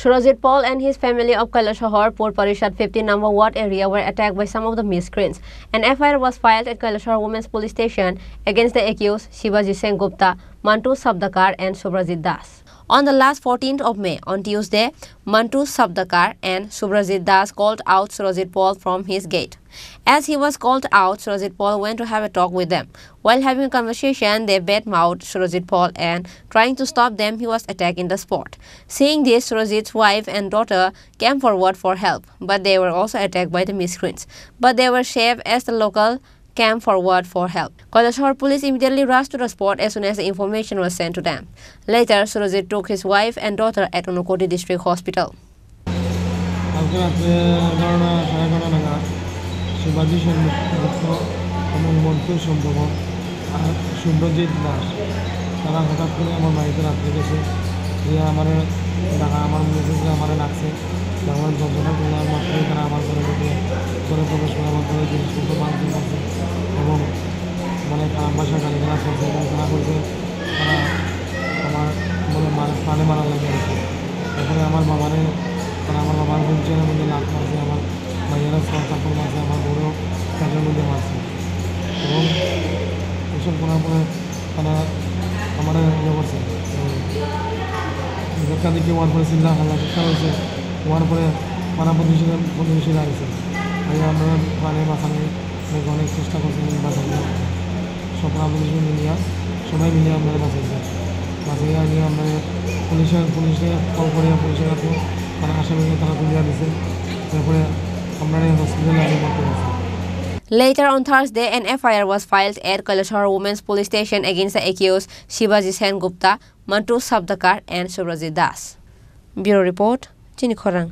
Surajit Paul and his family of Kailashahar Pura Parisad 15 number ward area were attacked by some of the miscreants. An FIR was filed at Kailashahar Women's Police Station against the accused Shibaji Sengupta, Mantush Sabdakar and Subrajit. On the last 14th of May, on Tuesday, Mantush Sabdakar and Subrajit called out Surajit Paul from his gate. As he was called out, Surajit Paul went to have a talk with them. While having a conversation, they badmouthed Surajit Paul and, trying to stop them, he was attacked in the spot. Seeing this, Surajit's wife and daughter came forward for help, but they were also attacked by the miscreants. But they were saved as the local came forward for help. Kailashahar police immediately rushed to the spot as soon as the information was sent to them. Later, Surajit took his wife and daughter at Unakoti District Hospital. Shibaji Sengupta এবং Mantush Sabdakar আর Subrajit তারা হঠাৎ করে আমার বাড়িতে রাত্রে গেছে যে আমার ডাকা আমার মেসেজে আমার লাগছে আমার যন্ত্রণা তোলার মাত্রই তারা আমার ঘরে ঢুকে করে প্রবেশ করে আমার ঘরে জিনিসপত্র ভাঙচুর করছে এবং মানে খারাপ ভাষা গালিগালাজ করছে এবং তারা করছে তারা আমার প্রাণে মারা লেগে গেছে। তারপরে আমার বাবারে তারা আমার বাবার হুইলচেয়ারের মধ্যে লাভ মারছে, আমার ভাইয়েরা সরকার মারছে, আমার বড়ো কাজের মধ্যে মারছে এবং এসব করার পরে তারা আমার ইয়ে করছে দেখা দেখি হওয়ার পরে চিন্তা হাল্লা শিক্ষা হয়েছে হওয়ার পরে পাড়া প্রতিবেশীরা আসছে আমরা প্রাণে বাঁচানো অনেক চেষ্টা করছি বাঁচানো সব পাড়া প্রতিবেশী মিলিয়া সবাই মিলিয়ে আপনারা বাঁচাইছে বাঁচাইয়া নিয়ে আমরা পুলিশে কল করে পুলিশের কাছে তারা আসামিকে তারা তুলিয়া দিছে তারপরে আপনারা হসপিটালে আগে করতে গেছে। Later on Thursday, an FIR was filed at Kailashahar Women's Police Station against the accused Shibaji Sengupta, Mantush Sabdakar and Subrajit. Bureau Report, Chinikhorang.